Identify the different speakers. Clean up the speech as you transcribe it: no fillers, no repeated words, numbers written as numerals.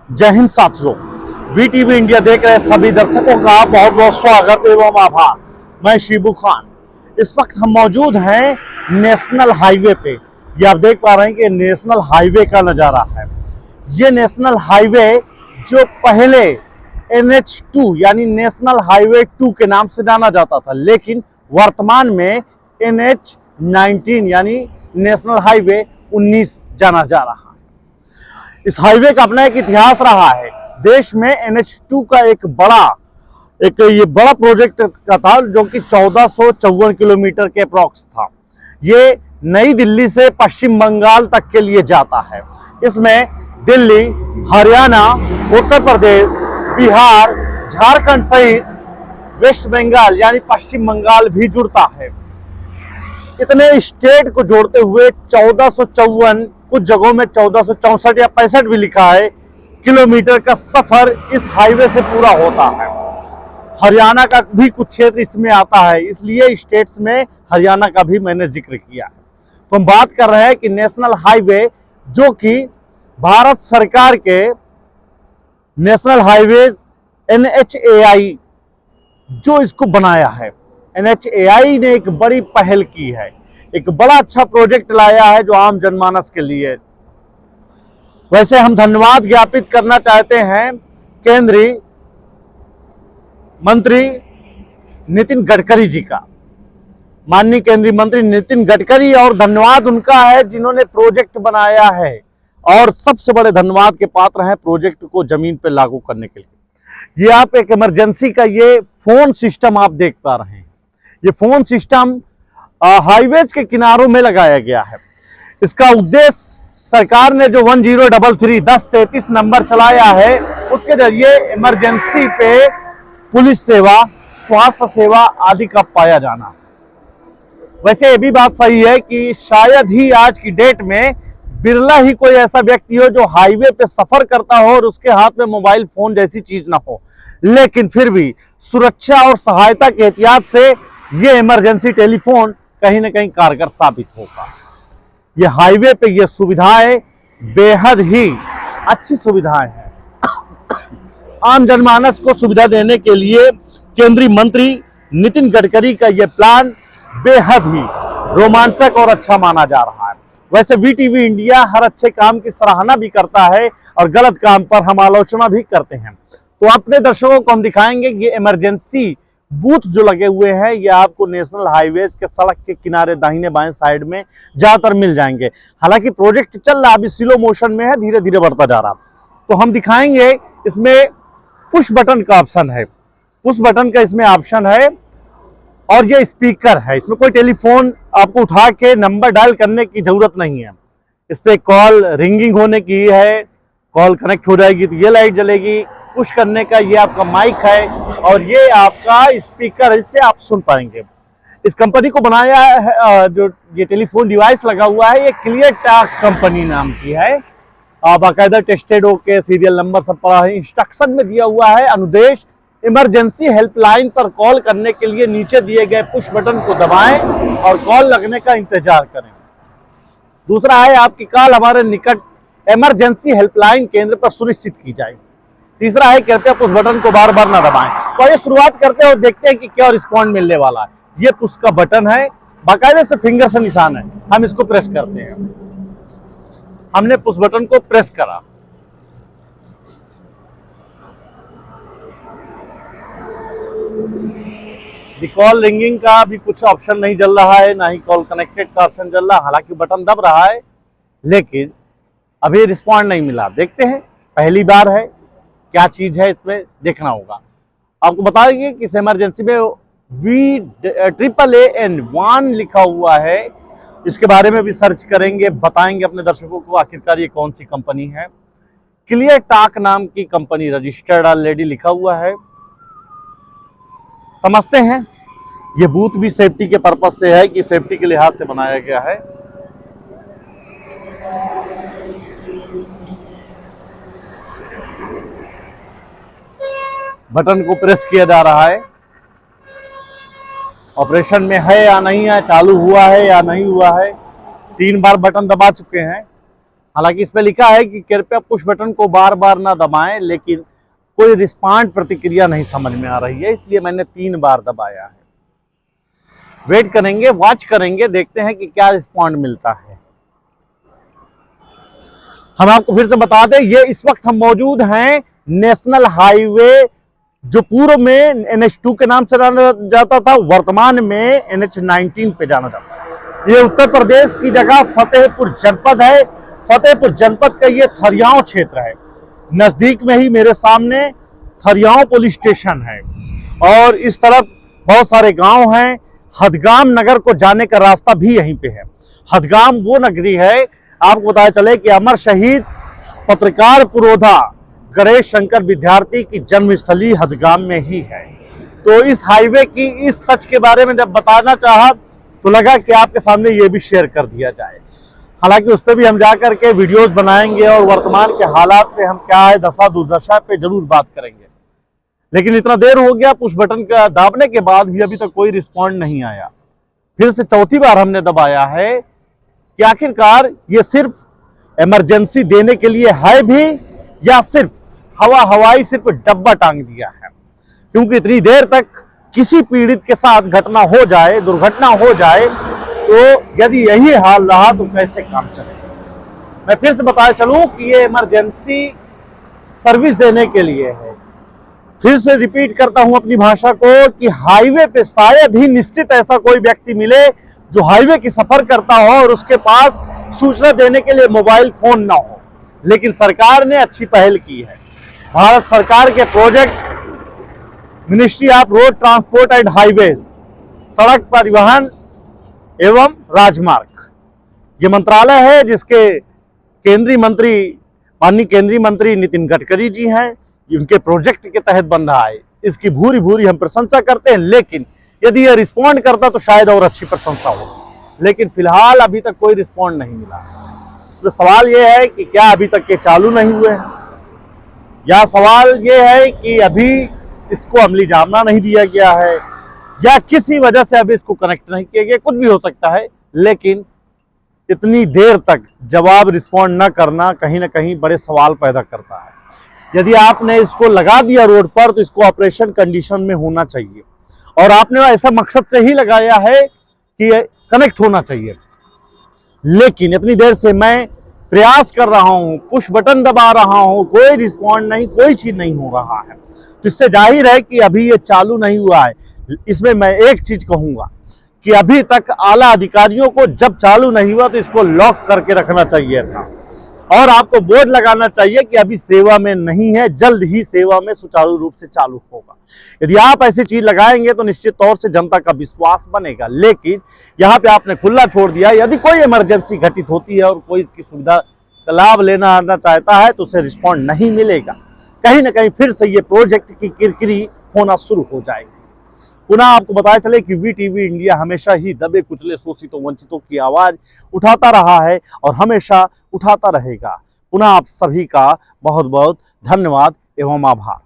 Speaker 1: जय हिंद साथियों, VTV India देख रहे सभी दर्शकों का बहुत बहुत स्वागत एवं आभार। मैं शिबू खान। इस वक्त हम मौजूद हैं नेशनल हाईवे पे। ये आप देख पा रहे हैं कि नेशनल हाईवे का नज़ारा है। ये नेशनल हाईवे जो पहले NH2 यानी नेशनल हाईवे 2 के नाम से जाना जाता था, लेकिन वर्तमान में NH19 यानी नेशनल हाईवे 19 जाना जा रहा है। इस हाईवे का अपना एक इतिहास रहा है। देश में NH2 का एक बड़ा प्रोजेक्ट का था, जो कि 1454 किलोमीटर के अप्रॉक्स था। ये नई दिल्ली से पश्चिम बंगाल तक के लिए जाता है। इसमें दिल्ली, हरियाणा, उत्तर प्रदेश, बिहार, झारखंड सहित वेस्ट बंगाल यानी पश्चिम बंगाल भी जुड़ता है। इतने स्टेट को जोड़ते हुए 1454, कुछ जगहों में 1464 या 65 भी लिखा है, किलोमीटर का सफर इस हाईवे से पूरा होता है। हरियाणा का भी कुछ क्षेत्र इसमें आता है, इसलिए स्टेट्स में हरियाणा का भी मैंने जिक्र किया है। तो हम बात कर रहे हैं कि नेशनल हाईवे, जो कि भारत सरकार के नेशनल हाईवे NHAI जो इसको बनाया है, NHAI ने एक बड़ी पहल की है, एक बड़ा अच्छा प्रोजेक्ट लाया है जो आम जनमानस के लिए। वैसे हम धन्यवाद ज्ञापित करना चाहते हैं केंद्रीय मंत्री नितिन गडकरी जी का, माननीय केंद्रीय मंत्री नितिन गडकरी, और धन्यवाद उनका है जिन्होंने प्रोजेक्ट बनाया है, और सबसे बड़े धन्यवाद के पात्र हैं प्रोजेक्ट को जमीन पर लागू करने के लिए। ये आप एक इमरजेंसी का ये फोन सिस्टम आप देख पा रहे हैं। ये फोन सिस्टम हाईवेज के किनारों में लगाया गया है। इसका उद्देश्य, सरकार ने जो 1033 नंबर चलाया है, उसके जरिए इमरजेंसी पे पुलिस सेवा, स्वास्थ्य सेवा आदि का पाया जाना। वैसे ये भी बात सही है कि शायद ही आज की डेट में बिरला ही कोई ऐसा व्यक्ति हो जो हाईवे पे सफर करता हो और उसके हाथ में मोबाइल फोन जैसी चीज ना हो, लेकिन फिर भी सुरक्षा और सहायता के एहतियात से ये इमरजेंसी टेलीफोन कहीं ना कहीं कारगर साबित होगा। ये हाईवे पे ये सुविधाएं बेहद ही अच्छी सुविधाएं हैं। आम जनमानस को सुविधा देने के लिए केंद्रीय मंत्री नितिन गडकरी का ये प्लान बेहद ही रोमांचक और अच्छा माना जा रहा है। वैसे वीटीवी इंडिया हर अच्छे काम की सराहना भी करता है और गलत काम पर हम आलोचना भी करते हैं। तो अपने दर्शकों को हम दिखाएंगे कि इमरजेंसी बूथ जो लगे हुए हैं, ये आपको नेशनल हाईवेज के सड़क के किनारे दाहिने बाएं साइड में ज्यादातर मिल जाएंगे। हालांकि प्रोजेक्ट चल रहा, अभी स्लो मोशन में है, धीरे धीरे बढ़ता जा रहा। तो हम दिखाएंगे, इसमें पुश बटन का ऑप्शन है, पुश बटन का इसमें ऑप्शन है, और ये स्पीकर है। इसमें कोई टेलीफोन आपको उठा के नंबर डायल करने की जरूरत नहीं है। इस पर कॉल रिंगिंग होने की है, कॉल कनेक्ट हो जाएगी तो ये लाइट जलेगी। पुश करने का ये आपका माइक है, और ये आपका स्पीकर है, इससे आप सुन पाएंगे। इस कंपनी को बनाया है, जो ये टेलीफोन डिवाइस लगा हुआ है, ये क्लियर टॉक कंपनी नाम की है। बाकायदा टेस्टेड होके सीरियल नंबर सब पड़ा है, इंस्ट्रक्शन में दिया हुआ है अनुदेश। इमरजेंसी हेल्पलाइन पर कॉल करने के लिए नीचे दिए गए पुश बटन को दबाएं और कॉल लगने का इंतजार करें। दूसरा है, आपकी कॉल हमारे निकट इमरजेंसी हेल्पलाइन केंद्र पर सुनिश्चित की जाए। तीसरा है, कृपया पुश बटन को बार बार ना दबाएं। तो आइए शुरुआत करते हैं और देखते हैं कि क्या रिस्पॉन्ड मिलने वाला है। ये पुश का बटन है, बाकायदे से फिंगर से निशान है, हम इसको प्रेस करते हैं। हमने पुश बटन को प्रेस करा, कॉल रिंगिंग का भी कुछ ऑप्शन नहीं चल रहा है, ना ही कॉल कनेक्टेड का ऑप्शन चल रहा। हालांकि बटन दब रहा है, लेकिन अभी रिस्पॉन्ड नहीं मिला। देखते हैं, पहली बार है, क्या चीज है इसमें देखना होगा। आपको बता देंगे कि इस इमरजेंसी में VAAAN1 लिखा हुआ है, इसके बारे में भी सर्च करेंगे, बताएंगे अपने दर्शकों को आखिरकार ये कौन सी कंपनी है। क्लियर टॉक नाम की कंपनी, रजिस्टर्ड ऑलरेडी लिखा हुआ है। समझते हैं, ये बूथ भी सेफ्टी के पर्पज से है, कि सेफ्टी के लिहाज से बनाया गया है। बटन को प्रेस किया जा रहा है, ऑपरेशन में है या नहीं है, चालू हुआ है या नहीं हुआ है। 3 बार बटन दबा चुके हैं। हालांकि इस पे लिखा है कि कृपया पुश बटन को बार बार ना दबाएं, लेकिन कोई रिस्पॉन्ड प्रतिक्रिया नहीं समझ में आ रही है, इसलिए मैंने 3 बार दबाया है। वेट करेंगे, वॉच करेंगे, देखते हैं कि क्या रिस्पॉन्ड मिलता है। हम आपको फिर से बता दें, ये इस वक्त हम मौजूद हैं नेशनल हाईवे, जो पूर्व में NH2 के नाम से जाना जाता था, वर्तमान में NH19 पे जाना जाता है। ये उत्तर प्रदेश की जगह फतेहपुर जनपद है। फतेहपुर जनपद का ये थरियाव क्षेत्र है। नजदीक में ही मेरे सामने थरियाव पुलिस स्टेशन है और इस तरफ बहुत सारे गांव हैं। हदगाम नगर को जाने का रास्ता भी यहीं पे है। हदगाम वो नगरी है, आपको बताया चले कि अमर शहीद पत्रकार पुरोधा गणेश शंकर विद्यार्थी की जन्मस्थली हदगाम में ही है। तो इस हाईवे की इस सच के बारे में जब बताना चाहा तो लगा कि आपके सामने ये भी शेयर कर दिया जाए। हालांकि उस पर भी हम जाकर के वीडियोस बनाएंगे और वर्तमान के हालात पे हम क्या है दशा दुर्दशा पे जरूर बात करेंगे। लेकिन इतना देर हो गया, पुश बटन का दाबने के बाद भी अभी तक कोई रिस्पॉन्ड नहीं आया। फिर से चौथी बार हमने दबाया है कि आखिरकार ये सिर्फ इमरजेंसी देने के लिए है भी या सिर्फ हवाई सिर्फ डब्बा टांग दिया है। क्योंकि इतनी देर तक किसी पीड़ित के साथ घटना हो जाए, दुर्घटना हो जाए, तो यदि यही हाल रहा तो कैसे काम चलेगा। मैं फिर से बताया चलूं कि ये इमरजेंसी सर्विस देने के लिए है। फिर से रिपीट करता हूं अपनी भाषा को कि हाईवे पे शायद ही निश्चित ऐसा कोई व्यक्ति मिले जो हाईवे की सफर करता हो और उसके पास सूचना देने के लिए मोबाइल फोन ना हो। लेकिन सरकार ने अच्छी पहल की है। भारत सरकार के project ministry of road transport and highways, सड़क परिवहन एवं राजमार्ग, ये मंत्रालय है जिसके केंद्रीय मंत्री माननीय केंद्रीय मंत्री नितिन गडकरी जी हैं। उनके प्रोजेक्ट के तहत बन रहा है, इसकी भूरी भूरी हम प्रशंसा करते हैं। लेकिन यदि यह रिस्पॉन्ड करता तो शायद और अच्छी प्रशंसा हो, लेकिन फिलहाल अभी तक कोई रिस्पॉन्ड नहीं मिला। इसलिए सवाल यह है कि क्या अभी तक ये चालू नहीं हुए हैं, या सवाल ये है कि अभी इसको अमली जामा नहीं दिया गया है, या किसी वजह से अभी इसको कनेक्ट नहीं किया गया। कुछ भी हो सकता है, लेकिन इतनी देर तक जवाब रिस्पॉन्ड न करना कहीं ना कहीं बड़े सवाल पैदा करता है। यदि आपने इसको लगा दिया रोड पर तो इसको ऑपरेशन कंडीशन में होना चाहिए, और आपने ऐसा मकसद से ही लगाया है कि कनेक्ट होना चाहिए। लेकिन इतनी देर से मैं प्रयास कर रहा हूं, पुश बटन दबा रहा हूं, कोई रिस्पॉन्ड नहीं, कोई चीज नहीं हो रहा है। तो इससे जाहिर है कि अभी ये चालू नहीं हुआ है। इसमें मैं एक चीज कहूंगा कि अभी तक आला अधिकारियों को जब चालू नहीं हुआ तो इसको लॉक करके रखना चाहिए था, और आपको बोर्ड लगाना चाहिए कि अभी सेवा में नहीं है, जल्द ही सेवा में सुचारू रूप से चालू होगा। यदि आप ऐसी चीज लगाएंगे तो निश्चित तौर से जनता का विश्वास बनेगा। लेकिन यहाँ पे आपने खुला छोड़ दिया। यदि कोई इमरजेंसी घटित होती है और कोई इसकी सुविधा का लाभ लेना आना चाहता है तो उसे रिस्पॉन्ड नहीं मिलेगा। कहीं ना कहीं फिर से ये प्रोजेक्ट की किरकिरी होना शुरू हो जाएगी। पुनः आपको बताया चले कि VTV इंडिया हमेशा ही दबे कुचले शोषितों वंचितों की आवाज उठाता रहा है और हमेशा उठाता रहेगा। पुनः आप सभी का बहुत बहुत धन्यवाद एवं आभार।